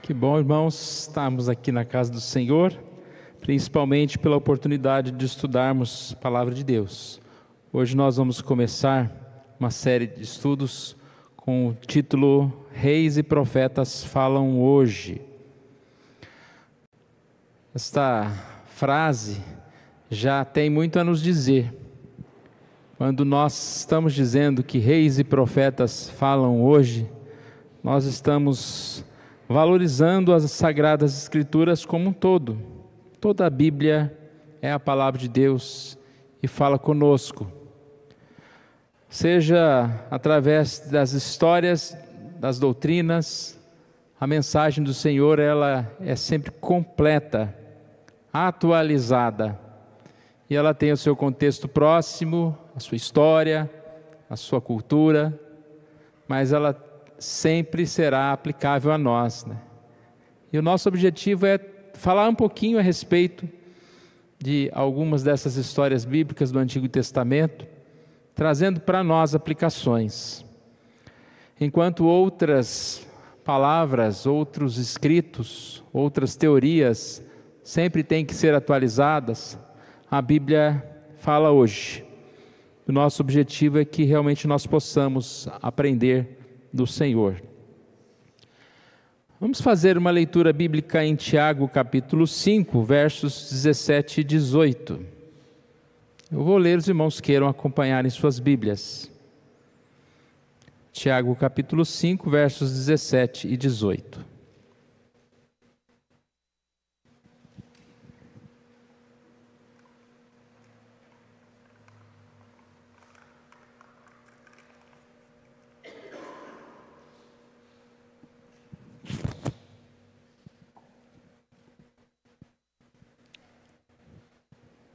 Que bom, irmãos, estarmos aqui na casa do Senhor, principalmente pela oportunidade de estudarmos a Palavra de Deus. Hoje nós vamos começar uma série de estudos com o título Reis e Profetas Falam Hoje. Esta frase já tem muito a nos dizer. Quando nós estamos dizendo que reis e profetas falam hoje, nós estamos valorizando as Sagradas Escrituras como um todo. Toda a Bíblia é a palavra de Deus e fala conosco. Seja através das histórias, das doutrinas, a mensagem do Senhor, ela é sempre completa, atualizada. E ela tem o seu contexto próximo, a sua história, a sua cultura, mas ela sempre será aplicável a nós, né? E o nosso objetivo é falar um pouquinho a respeito de algumas dessas histórias bíblicas do Antigo Testamento, trazendo para nós aplicações. Enquanto outras palavras, outros escritos, outras teorias sempre têm que ser atualizadas, a Bíblia fala hoje. O nosso objetivo é que realmente nós possamos aprender do Senhor. Vamos fazer uma leitura bíblica em Tiago capítulo 5, versos 17 e 18. Eu vou ler, os irmãos queiram acompanhar em suas Bíblias. Tiago capítulo 5, versos 17 e 18.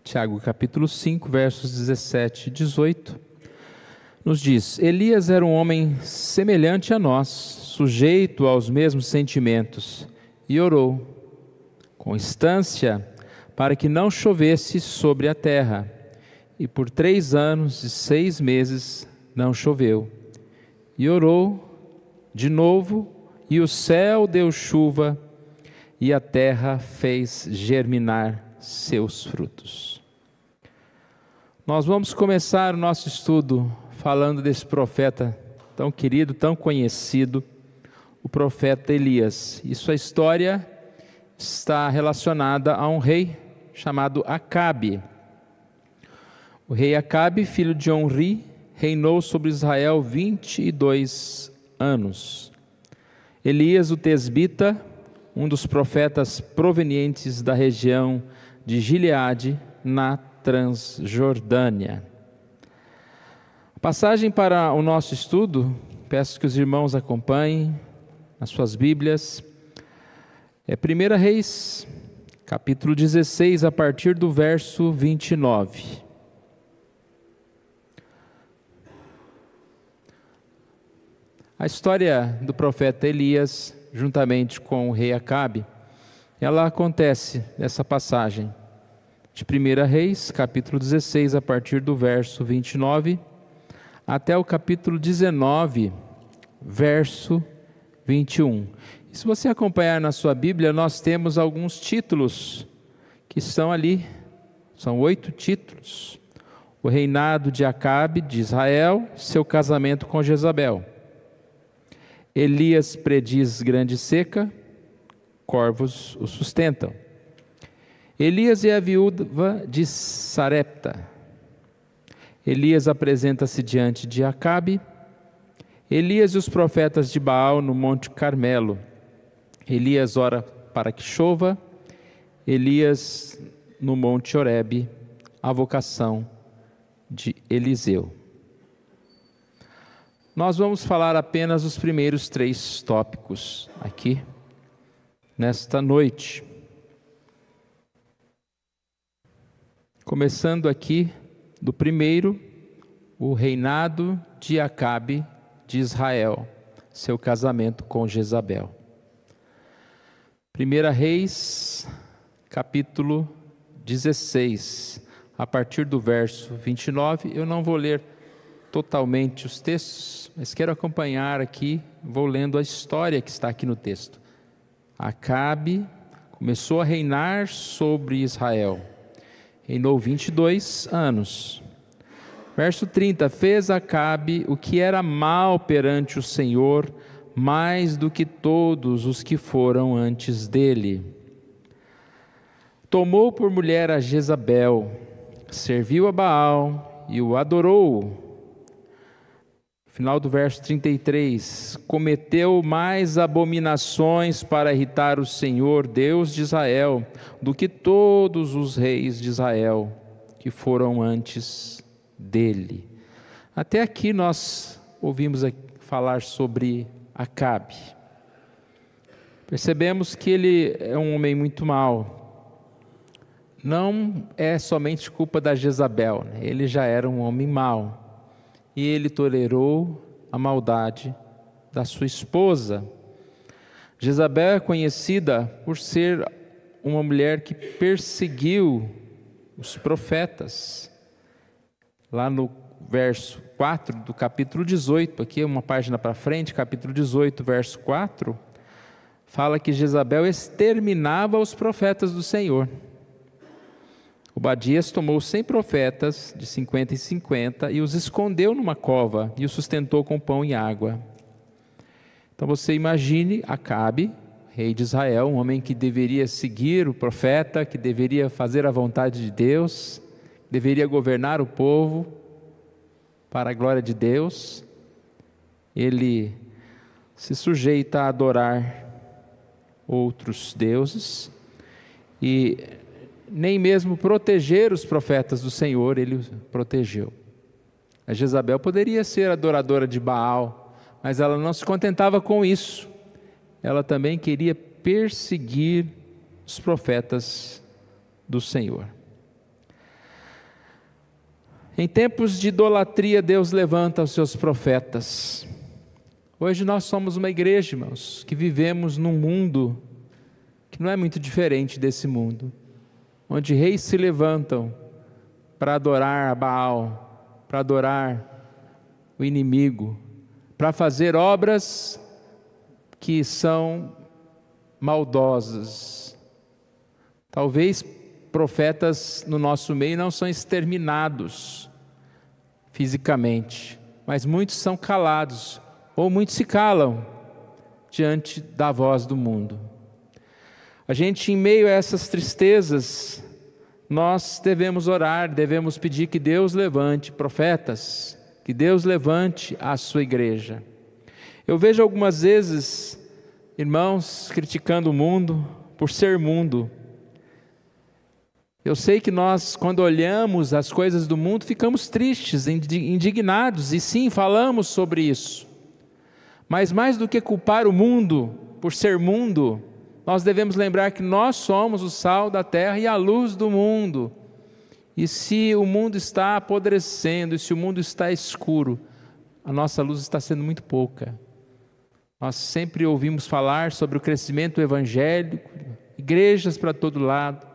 Tiago capítulo 5, versos 17 e 18, nos diz: Elias era um homem semelhante a nós, sujeito aos mesmos sentimentos, e orou com instância para que não chovesse sobre a terra. E por 3 anos e 6 meses não choveu. E orou de novo, e o céu deu chuva, e a terra fez germinar seus frutos. Nós vamos começar o nosso estudo falando desse profeta tão querido, tão conhecido, o profeta Elias. E sua história está relacionada a um rei chamado Acabe. O rei Acabe, filho de Onri, reinou sobre Israel 22 anos. Elias, o tesbita, um dos profetas provenientes da região de Gileade, na Transjordânia. A passagem para o nosso estudo, peço que os irmãos acompanhem nas suas Bíblias, é 1 Reis, capítulo 16, a partir do verso 29. A história do profeta Elias, juntamente com o rei Acabe, ela acontece nessa passagem de 1 Reis, capítulo 16, a partir do verso 29, até o capítulo 19, verso 21. E se você acompanhar na sua Bíblia, nós temos alguns títulos que estão ali, são 8 títulos. O reinado de Acabe, de Israel, seu casamento com Jezabel. Elias prediz grande seca, corvos o sustentam. Elias e a viúva de Sarepta. Elias apresenta-se diante de Acabe. Elias e os profetas de Baal no Monte Carmelo. Elias ora para que chova. Elias no Monte Horebe, a vocação de Eliseu. Nós vamos falar apenas os primeiros 3 tópicos aqui, nesta noite. Começando aqui do primeiro, o reinado de Acabe de Israel, seu casamento com Jezabel. 1 Reis, capítulo 16, a partir do verso 29, eu não vou ler totalmente os textos, mas quero acompanhar aqui, vou lendo a história que está aqui no texto. Acabe começou a reinar sobre Israel. Reinou 22 anos. Verso 30, fez Acabe o que era mal perante o Senhor, mais do que todos os que foram antes dele. Tomou por mulher a Jezabel, serviu a Baal e o adorou. Final do verso 33, cometeu mais abominações para irritar o Senhor, Deus de Israel, do que todos os reis de Israel que foram antes dele. Até aqui nós ouvimos falar sobre Acabe. Percebemos que ele é um homem muito mau. Não é somente culpa da Jezabel, né? Ele já era um homem mau. E ele tolerou a maldade da sua esposa. Jezabel é conhecida por ser uma mulher que perseguiu os profetas. Lá no verso 4 do capítulo 18, aqui uma página para frente, capítulo 18, verso 4, fala que Jezabel exterminava os profetas do Senhor. Obadias tomou 100 profetas, de 50 em 50, e os escondeu numa cova, e os sustentou com pão e água. Então você imagine Acabe, rei de Israel, um homem que deveria seguir o profeta, que deveria fazer a vontade de Deus, deveria governar o povo para a glória de Deus. Ele se sujeita a adorar outros deuses, e nem mesmo proteger os profetas do Senhor ele protegeu. A Jezabel poderia ser adoradora de Baal, mas ela não se contentava com isso. Ela também queria perseguir os profetas do Senhor. Em tempos de idolatria, Deus levanta os seus profetas. Hoje nós somos uma igreja, irmãos, que vivemos num mundo que não é muito diferente desse mundo, onde reis se levantam para adorar a Baal, para adorar o inimigo, para fazer obras que são maldosas. Talvez profetas no nosso meio não são exterminados fisicamente, mas muitos são calados, ou muitos se calam diante da voz do mundo. A gente, em meio a essas tristezas, nós devemos orar, devemos pedir que Deus levante profetas, que Deus levante a sua igreja. Eu vejo algumas vezes irmãos criticando o mundo por ser mundo. Eu sei que nós, quando olhamos as coisas do mundo, ficamos tristes, indignados, e sim, falamos sobre isso. Mas mais do que culpar o mundo por ser mundo, nós devemos lembrar que nós somos o sal da terra e a luz do mundo. E se o mundo está apodrecendo, e se o mundo está escuro, a nossa luz está sendo muito pouca. Nós sempre ouvimos falar sobre o crescimento evangélico, igrejas para todo lado,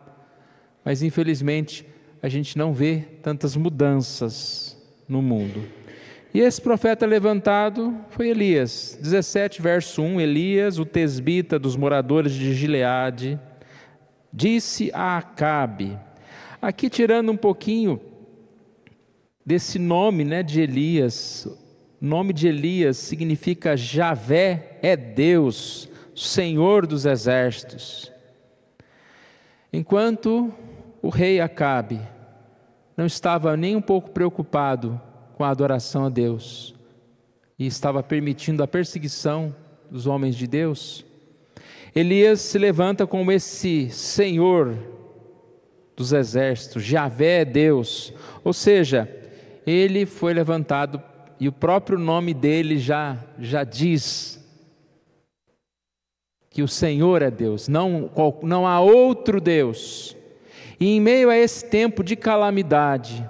mas infelizmente a gente não vê tantas mudanças no mundo. E esse profeta levantado foi Elias. 17, verso 1, Elias, o tesbita dos moradores de Gileade, disse a Acabe. Aqui tirando um pouquinho desse nome, de Elias. O nome de Elias significa Javé é Deus, Senhor dos exércitos. Enquanto o rei Acabe não estava nem um pouco preocupado com a adoração a Deus, e estava permitindo a perseguição dos homens de Deus, Elias se levanta como esse Senhor dos exércitos, Javé é Deus, ou seja, ele foi levantado, e o próprio nome dele já diz que o Senhor é Deus, não há outro Deus. E em meio a esse tempo de calamidade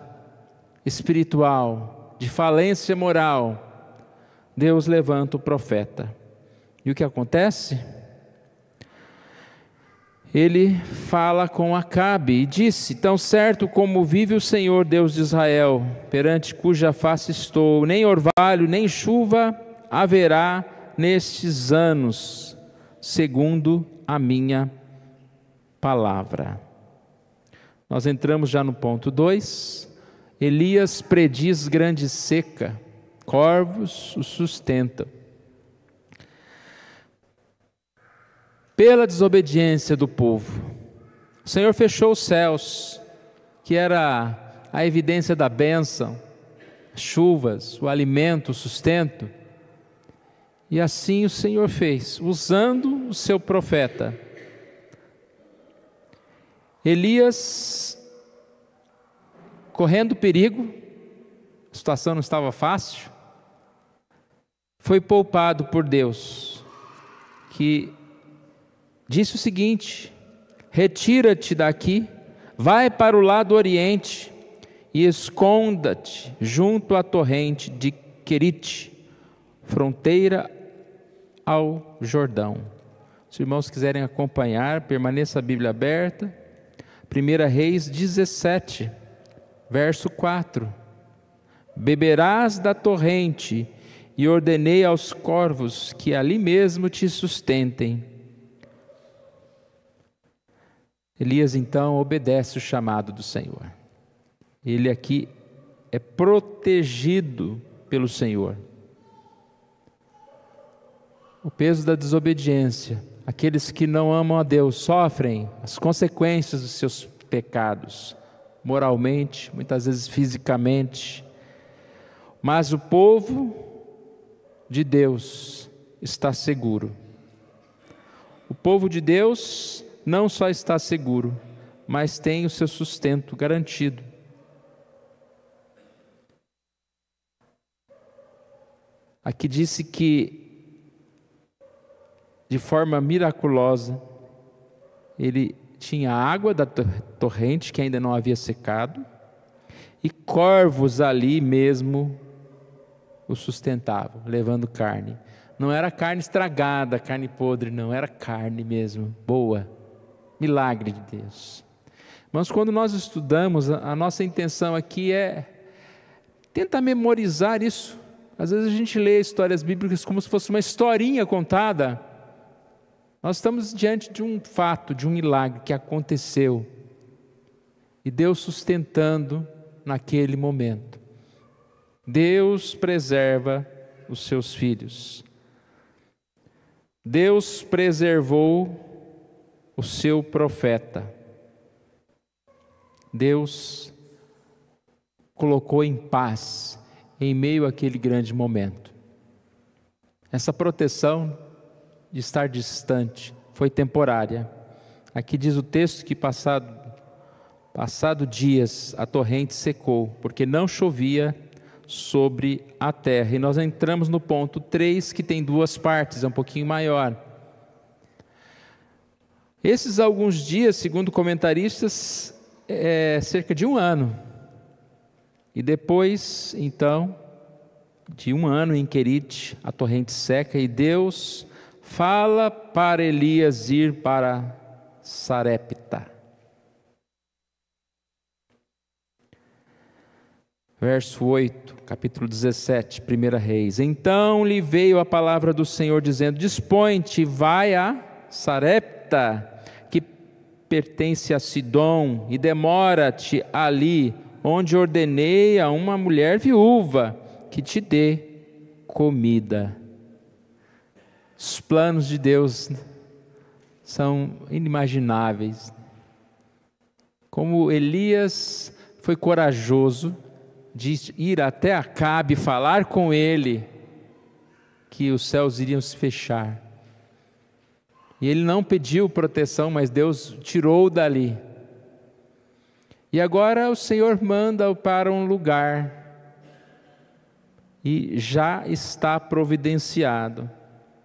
espiritual, de falência moral, Deus levanta o profeta. E o que acontece? Ele fala com Acabe e disse: tão certo como vive o Senhor Deus de Israel, perante cuja face estou, nem orvalho nem chuva haverá nestes anos, segundo a minha palavra. Nós entramos já no ponto 2. Elias prediz grande seca, corvos o sustentam. Pela desobediência do povo, o Senhor fechou os céus, que era a evidência da bênção, as chuvas, o alimento, o sustento. E assim o Senhor fez, usando o seu profeta. Elias, correndo perigo, a situação não estava fácil, foi poupado por Deus, que disse o seguinte: retira-te daqui, vai para o lado oriente e esconda-te junto à torrente de Querite, fronteira ao Jordão. Se os irmãos quiserem acompanhar, permaneça a Bíblia aberta. 1 Reis 17, verso 4. Beberás da torrente, e ordenei aos corvos que ali mesmo te sustentem. Elias então obedece o chamado do Senhor. Ele aqui é protegido pelo Senhor. O peso da desobediência. Aqueles que não amam a Deus sofrem as consequências dos seus pecados, moralmente, muitas vezes fisicamente. Mas o povo de Deus está seguro. O povo de Deus não só está seguro, mas tem o seu sustento garantido. Aqui disse que, de forma miraculosa, ele tinha água da torrente que ainda não havia secado, e corvos ali mesmo o sustentavam, levando carne. Não era carne estragada, carne podre, não, era carne mesmo, boa. Milagre de Deus. Mas quando nós estudamos, a nossa intenção aqui é tentar memorizar isso. Às vezes a gente lê histórias bíblicas como se fosse uma historinha contada. Nós estamos diante de um fato, de um milagre que aconteceu, e Deus sustentando naquele momento. Deus preserva os seus filhos. Deus preservou o seu profeta. Deus colocou em paz em meio àquele grande momento. Essa proteção de estar distante foi temporária. Aqui diz o texto que passado dias a torrente secou, porque não chovia sobre a terra. E nós entramos no ponto 3, que tem duas partes, é um pouquinho maior. Esses alguns dias, segundo comentaristas, é cerca de 1 ano. E depois, então, de 1 ano em Querite, a torrente seca, e Deus fala para Elias ir para Sarepta. Verso 8, capítulo 17, 1 Reis. Então lhe veio a palavra do Senhor dizendo: dispõe-te, vai a Sarepta, que pertence a Sidom, e demora-te ali, onde ordenei a uma mulher viúva que te dê comida. Os planos de Deus são inimagináveis. Como Elias foi corajoso de ir até Acabe, falar com ele que os céus iriam se fechar. E ele não pediu proteção, mas Deus tirou dali. E agora o Senhor manda-o para um lugar, e já está providenciado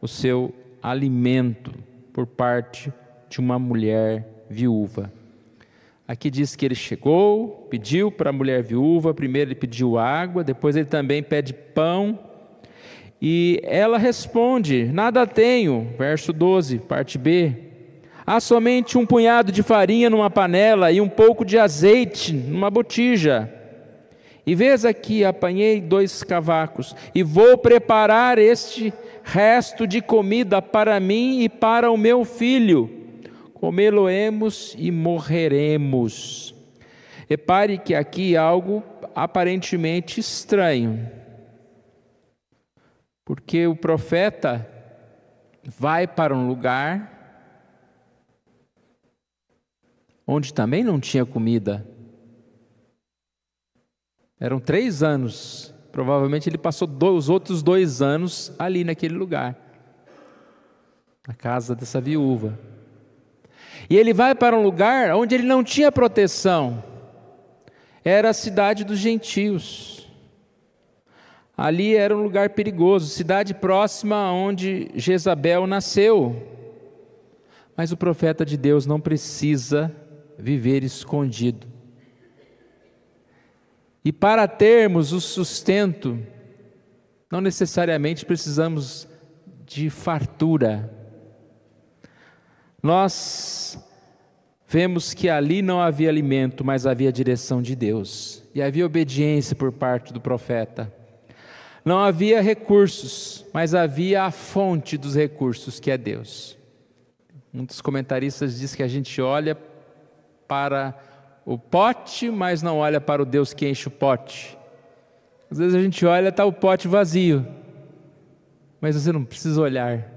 o seu alimento por parte de uma mulher viúva. Aqui diz que ele chegou, pediu para a mulher viúva. Primeiro ele pediu água, depois ele também pede pão, e ela responde: nada tenho. Verso 12, parte B: há somente um punhado de farinha numa panela e um pouco de azeite numa botija. E vês aqui, apanhei 2 cavacos, e vou preparar este resto de comida para mim e para o meu filho. Comê-lo-emos e morreremos. Repare que aqui há algo aparentemente estranho, porque o profeta vai para um lugar onde também não tinha comida. Eram 3 anos, provavelmente ele passou os outros 2 anos ali naquele lugar, na casa dessa viúva. E ele vai para um lugar onde ele não tinha proteção, era a cidade dos gentios. Ali era um lugar perigoso, cidade próxima a onde Jezabel nasceu. Mas o profeta de Deus não precisa viver escondido. E para termos o sustento, não necessariamente precisamos de fartura. Nós vemos que ali não havia alimento, mas havia direção de Deus. E havia obediência por parte do profeta. Não havia recursos, mas havia a fonte dos recursos, que é Deus. Muitos comentaristas dizem que a gente olha para o pote, mas não olha para o Deus que enche o pote. Às vezes a gente olha e está o pote vazio, mas você não precisa olhar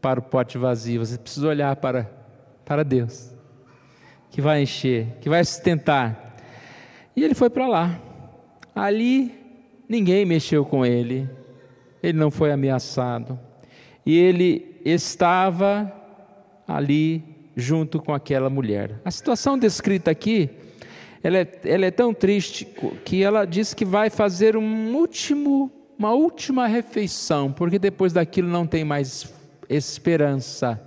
para o pote vazio, você precisa olhar para Deus, que vai encher, que vai sustentar. E ele foi para lá. Ali ninguém mexeu com ele, ele não foi ameaçado, e ele estava ali junto com aquela mulher. A situação descrita aqui, ela é tão triste que ela diz que vai fazer uma última refeição, porque depois daquilo não tem mais esperança,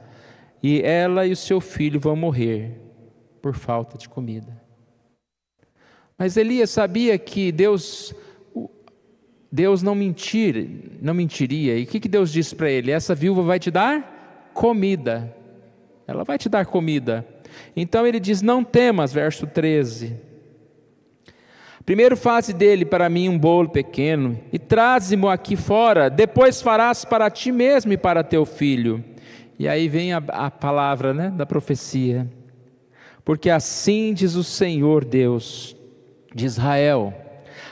e ela e o seu filho vão morrer por falta de comida. Mas Elias sabia que Deus não mentiria. E o que Deus disse para ele? Essa viúva vai te dar comida. Ela vai te dar comida. Então ele diz: não temas, verso 13. Primeiro faze dele para mim um bolo pequeno e traze-mo aqui fora. Depois farás para ti mesmo e para teu filho. E aí vem a palavra, né, da profecia. Porque assim diz o Senhor Deus de Israel: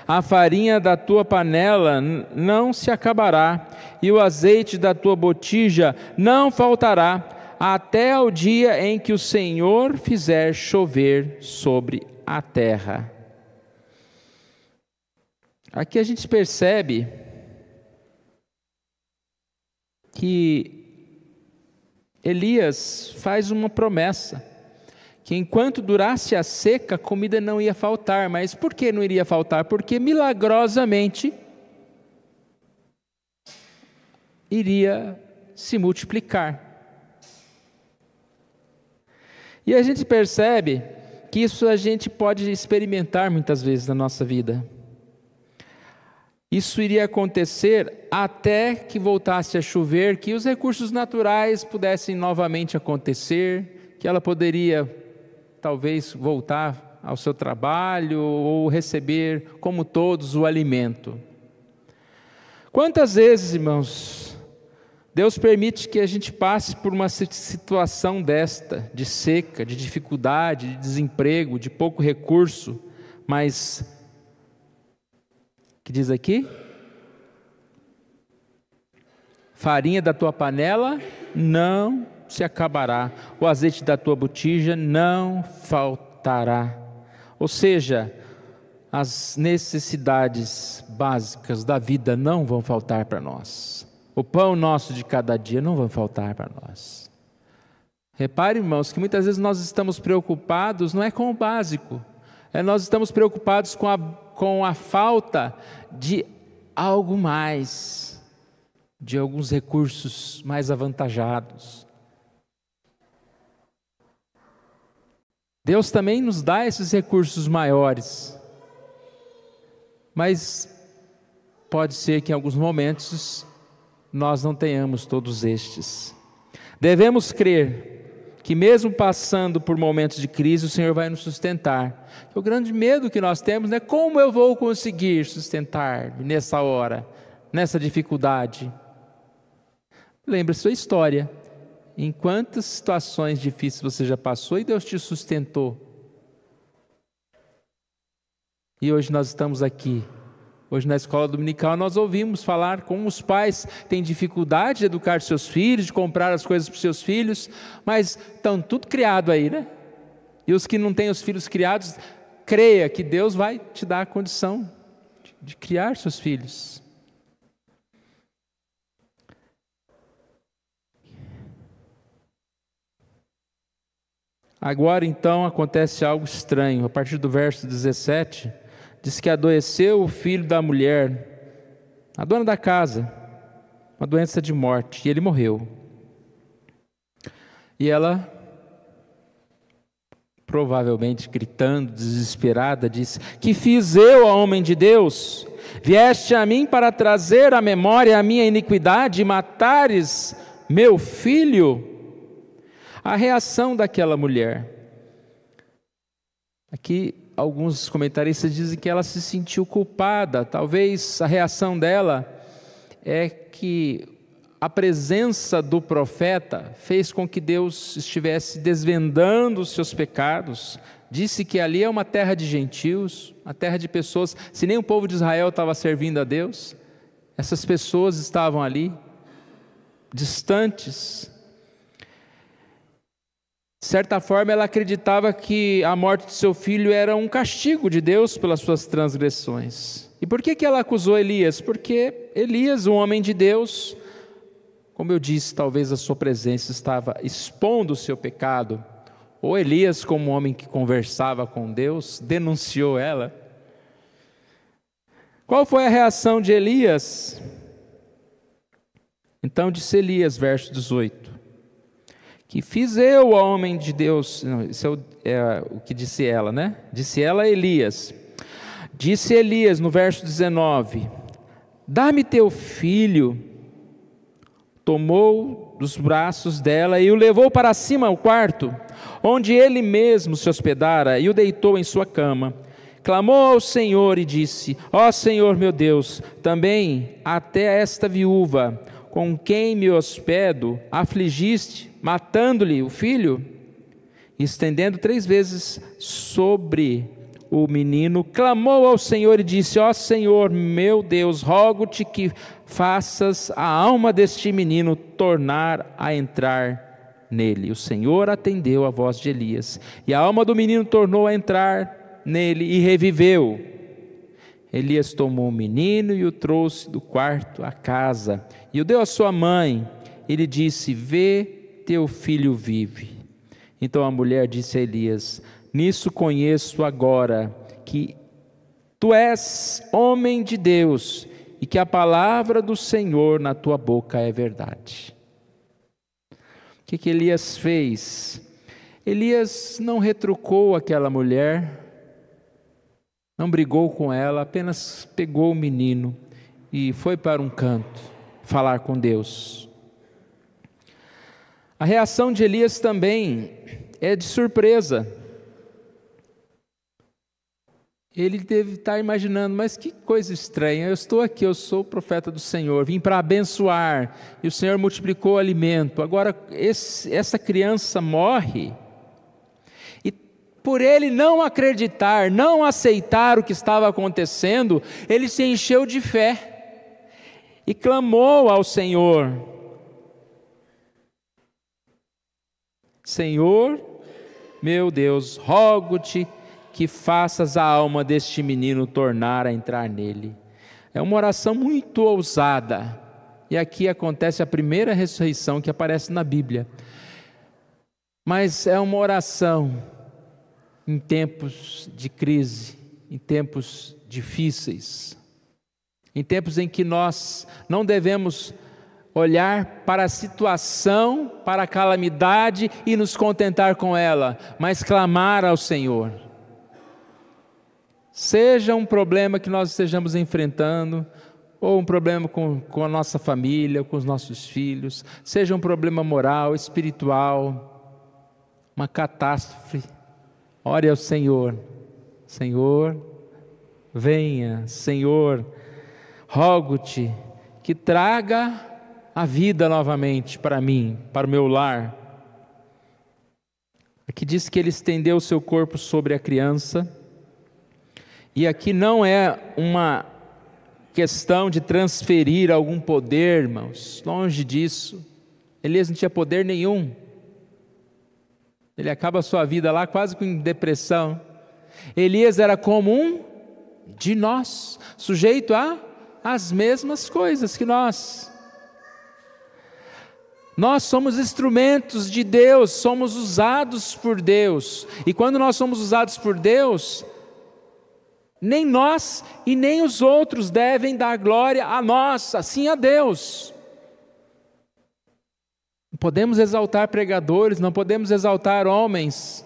a farinha da tua panela não se acabará, e o azeite da tua botija não faltará, até o dia em que o Senhor fizer chover sobre a terra. Aqui a gente percebe que Elias faz uma promessa, que enquanto durasse a seca, a comida não ia faltar. Mas por que não iria faltar? Porque milagrosamente iria se multiplicar. E a gente percebe que isso a gente pode experimentar muitas vezes na nossa vida. Isso iria acontecer até que voltasse a chover, que os recursos naturais pudessem novamente acontecer, que ela poderia talvez voltar ao seu trabalho ou receber, como todos, o alimento. Quantas vezes, irmãos, Deus permite que a gente passe por uma situação desta, de seca, de dificuldade, de desemprego, de pouco recurso, mas, que diz aqui? Farinha da tua panela não se acabará, o azeite da tua botija não faltará. Ou seja, as necessidades básicas da vida não vão faltar para nós. O pão nosso de cada dia não vai faltar para nós. Repare, irmãos, que muitas vezes nós estamos preocupados, não é com o básico, nós estamos preocupados com a falta de algo mais, de alguns recursos mais avantajados. Deus também nos dá esses recursos maiores, mas pode ser que em alguns momentos nós não tenhamos todos estes. Devemos crer que mesmo passando por momentos de crise, o Senhor vai nos sustentar. O grande medo que nós temos é como eu vou conseguir sustentar nessa hora, nessa dificuldade. Lembre sua história. Em quantas situações difíceis você já passou e Deus te sustentou? E hoje nós estamos aqui. Hoje na escola dominical nós ouvimos falar como os pais têm dificuldade de educar seus filhos, de comprar as coisas para os seus filhos, mas estão tudo criado aí, né? E os que não têm os filhos criados, creia que Deus vai te dar a condição de criar seus filhos. Agora então acontece algo estranho. A partir do verso 17, diz que adoeceu o filho da mulher, a dona da casa, uma doença de morte, e ele morreu. E ela, provavelmente gritando, desesperada, disse: que fiz eu, homem de Deus? Vieste a mim para trazer à memória a minha iniquidade e matares meu filho? A reação daquela mulher. Aqui alguns comentaristas dizem que ela se sentiu culpada. Talvez a reação dela é que a presença do profeta fez com que Deus estivesse desvendando os seus pecados. Disse que ali é uma terra de gentios, uma terra de pessoas. Se nem o povo de Israel estava servindo a Deus, essas pessoas estavam ali, distantes. De certa forma, ela acreditava que a morte de seu filho era um castigo de Deus pelas suas transgressões. E por que ela acusou Elias? Porque Elias, um homem de Deus, como eu disse, talvez a sua presença estava expondo o seu pecado. Ou Elias, como um homem que conversava com Deus, denunciou ela. Qual foi a reação de Elias? Então disse Elias, verso 18: que fiz eu, ó homem de Deus. Não, isso é o que disse ela, né? Disse ela a Elias. Disse Elias no verso 19: dá-me teu filho. Tomou dos braços dela e o levou para cima ao quarto, onde ele mesmo se hospedara, e o deitou em sua cama. Clamou ao Senhor e disse: ó Senhor meu Deus, também até esta viúva, com quem me hospedo, afligiste, matando-lhe o filho? Estendendo 3 vezes sobre o menino, clamou ao Senhor e disse: ó Senhor meu Deus, rogo-te que faças a alma deste menino tornar a entrar nele. O Senhor atendeu a voz de Elias, e a alma do menino tornou a entrar nele e reviveu. Elias tomou o menino e o trouxe do quarto à casa, e o deu à sua mãe. Ele disse: vê, teu filho vive. Então a mulher disse a Elias: nisso conheço agora que tu és homem de Deus, e que a palavra do Senhor na tua boca é verdade. O que Elias fez? Elias não retrucou aquela mulher, não brigou com ela, apenas pegou o menino e foi para um canto falar com Deus. A reação de Elias também é de surpresa. Ele deve estar imaginando: mas que coisa estranha, eu estou aqui, eu sou o profeta do Senhor, vim para abençoar, e o Senhor multiplicou o alimento, agora essa criança morre. E por ele não acreditar, não aceitar o que estava acontecendo, ele se encheu de fé e clamou ao Senhor: Senhor meu Deus, rogo-te que faças a alma deste menino tornar a entrar nele. É uma oração muito ousada, e aqui acontece a primeira ressurreição que aparece na Bíblia. Mas é uma oração em tempos de crise, em tempos difíceis, em tempos em que nós não devemos olhar para a situação, para a calamidade e nos contentar com ela, mas clamar ao Senhor. Seja um problema que nós estejamos enfrentando, ou um problema com a nossa família, com os nossos filhos, seja um problema moral, espiritual, uma catástrofe, ore ao Senhor: Senhor, venha, Senhor, rogo-te que traga a vida novamente para mim, para o meu lar. Aqui diz que ele estendeu o seu corpo sobre a criança, e aqui não é uma questão de transferir algum poder, irmãos, longe disso. Elias não tinha poder nenhum, ele acaba a sua vida lá quase com depressão. Elias era como um de nós, sujeito às mesmas coisas que nós. Nós somos instrumentos de Deus, somos usados por Deus, e quando nós somos usados por Deus, nem nós e nem os outros devem dar glória a nós, assim a Deus. Não podemos exaltar pregadores, não podemos exaltar homens,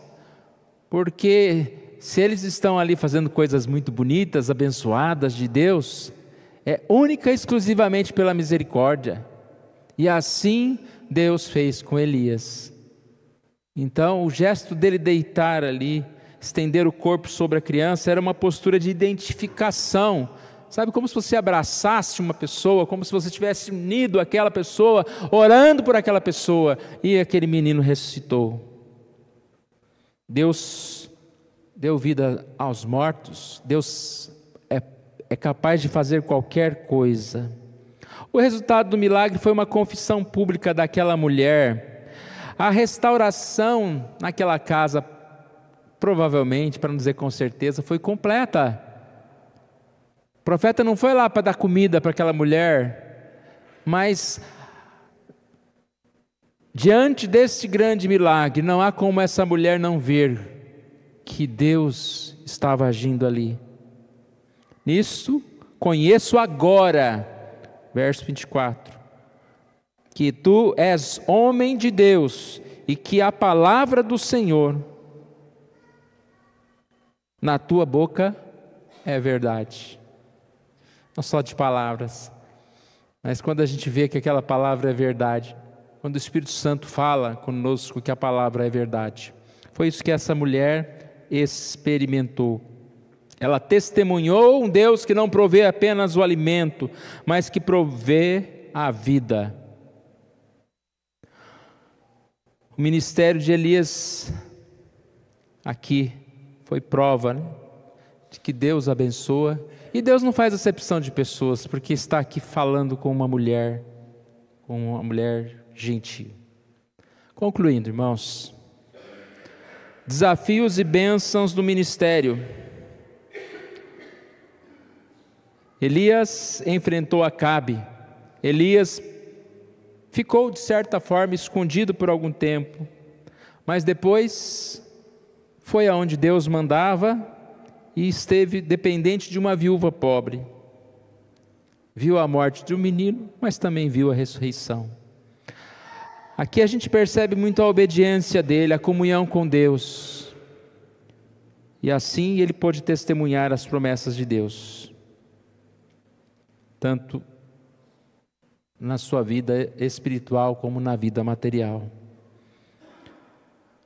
porque se eles estão ali fazendo coisas muito bonitas, abençoadas de Deus, é única e exclusivamente pela misericórdia. E assim Deus fez com Elias. Então o gesto dele deitar ali, estender o corpo sobre a criança, era uma postura de identificação. Sabe, como se você abraçasse uma pessoa, como se você tivesse unido aquela pessoa, orando por aquela pessoa, e aquele menino ressuscitou. Deus deu vida aos mortos, Deus é capaz de fazer qualquer coisa. O resultado do milagre foi uma confissão pública daquela mulher. A restauração naquela casa, provavelmente, para não dizer com certeza, foi completa. O profeta não foi lá para dar comida para aquela mulher, mas diante deste grande milagre, não há como essa mulher não ver que Deus estava agindo ali. Nisso conheço agora, verso 24, que tu és homem de Deus e que a palavra do Senhor na tua boca é verdade. Não só de palavras, mas quando a gente vê que aquela palavra é verdade, quando o Espírito Santo fala conosco que a palavra é verdade. Foi isso que essa mulher experimentou. Ela testemunhou um Deus que não provê apenas o alimento, mas que provê a vida. O ministério de Elias aqui foi prova, né, de que Deus abençoa. E Deus não faz acepção de pessoas, porque está aqui falando com uma mulher gentil. Concluindo, irmãos, desafios e bênçãos do ministério. Elias enfrentou Acabe. Elias ficou de certa forma escondido por algum tempo, mas depois foi aonde Deus mandava e esteve dependente de uma viúva pobre. Viu a morte de um menino, mas também viu a ressurreição. Aqui a gente percebe muito a obediência dele, a comunhão com Deus, e assim ele pôde testemunhar as promessas de Deus, tanto na sua vida espiritual como na vida material.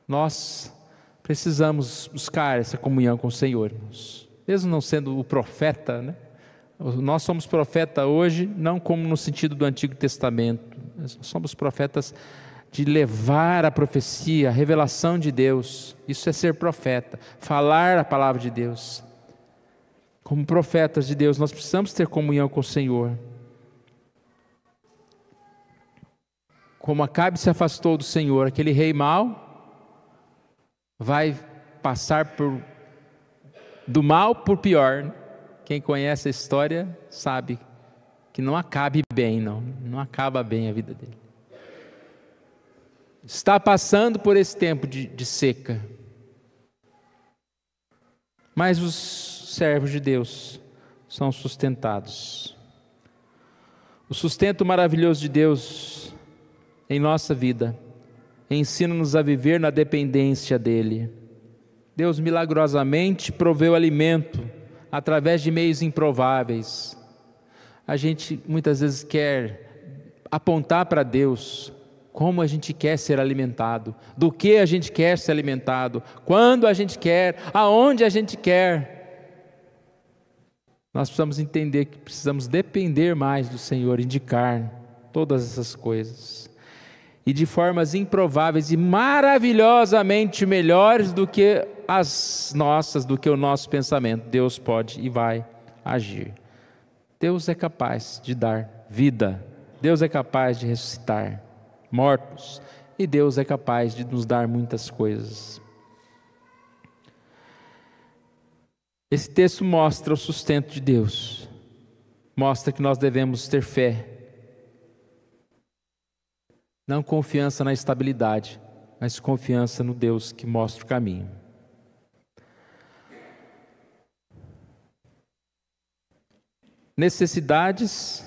Nós precisamos buscar essa comunhão com o Senhor, irmãos. Mesmo não sendo o profeta, né? Nós somos profeta hoje, não como no sentido do Antigo Testamento. Nós somos profetas de levar a profecia, a revelação de Deus. Isso é ser profeta, falar a palavra de Deus. Como profetas de Deus, nós precisamos ter comunhão com o Senhor. Como Acabe se afastou do Senhor, aquele rei mau vai passar do mal por pior. Quem conhece a história sabe que não acabe bem, não acaba bem a vida dele. Está passando por esse tempo de seca, mas os servos de Deus são sustentados. O sustento maravilhoso de Deus em nossa vida ensina-nos a viver na dependência dEle. Deus milagrosamente proveu alimento através de meios improváveis. A gente muitas vezes quer apontar para Deus como a gente quer ser alimentado, do que a gente quer ser alimentado, quando a gente quer, aonde a gente quer. Nós precisamos entender que precisamos depender mais do Senhor, indicar todas essas coisas. E de formas improváveis e maravilhosamente melhores do que as nossas, do que o nosso pensamento, Deus pode e vai agir. Deus é capaz de dar vida, Deus é capaz de ressuscitar mortos, e Deus é capaz de nos dar muitas coisas. Esse texto mostra o sustento de Deus, mostra que nós devemos ter fé, não confiança na estabilidade, mas confiança no Deus que mostra o caminho. Necessidades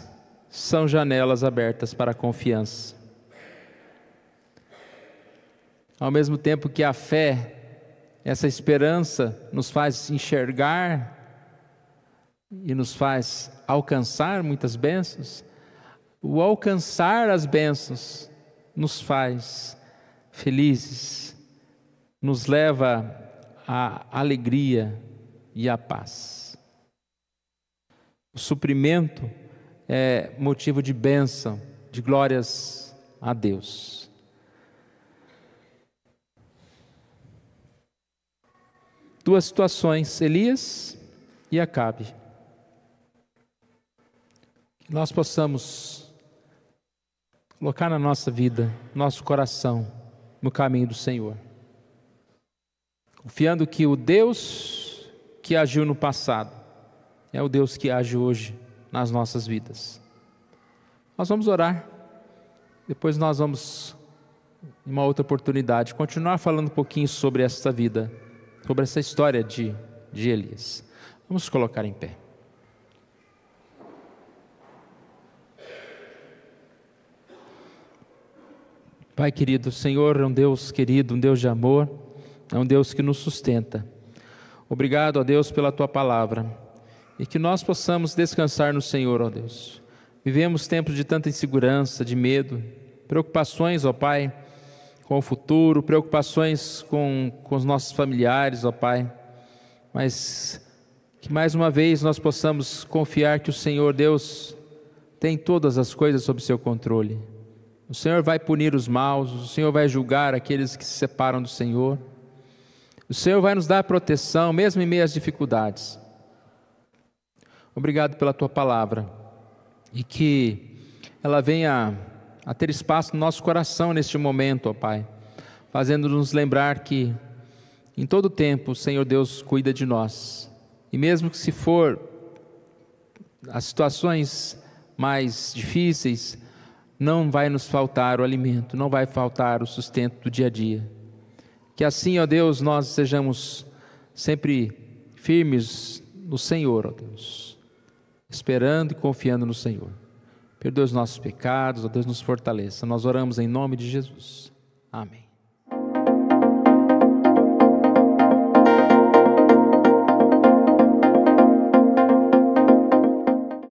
são janelas abertas para a confiança. Ao mesmo tempo que a fé, essa esperança, nos faz enxergar e nos faz alcançar muitas bênçãos, o alcançar as bênçãos nos faz felizes, nos leva à alegria e à paz. O suprimento é motivo de bênção, de glórias a Deus. Duas situações, Elias e Acabe. Que nós possamos colocar na nossa vida, nosso coração, no caminho do Senhor, confiando que o Deus que agiu no passado é o Deus que age hoje nas nossas vidas. Nós vamos orar, depois nós vamos, em uma outra oportunidade, continuar falando um pouquinho sobre essa vida, sobre essa história de Elias. Vamos colocar em pé. Pai querido, o Senhor é um Deus querido, um Deus de amor, é um Deus que nos sustenta. Obrigado, ó Deus, pela Tua palavra, e que nós possamos descansar no Senhor, ó Deus. Vivemos tempos de tanta insegurança, de medo, preocupações, ó Pai, com o futuro, preocupações com os nossos familiares, ó Pai, mas que mais uma vez nós possamos confiar que o Senhor, Deus, tem todas as coisas sob seu controle. O Senhor vai punir os maus, o Senhor vai julgar aqueles que se separam do Senhor. O Senhor vai nos dar proteção, mesmo em meio às dificuldades. Obrigado pela Tua palavra, e que ela venha a ter espaço no nosso coração neste momento, ó Pai, fazendo-nos lembrar que em todo tempo o Senhor Deus cuida de nós, e mesmo que se for as situações mais difíceis, não vai nos faltar o alimento, não vai faltar o sustento do dia a dia. Que assim, ó Deus, nós sejamos sempre firmes no Senhor, ó Deus, esperando e confiando no Senhor. Perdoa os nossos pecados, ó Deus, nos fortaleça. Nós oramos em nome de Jesus. Amém.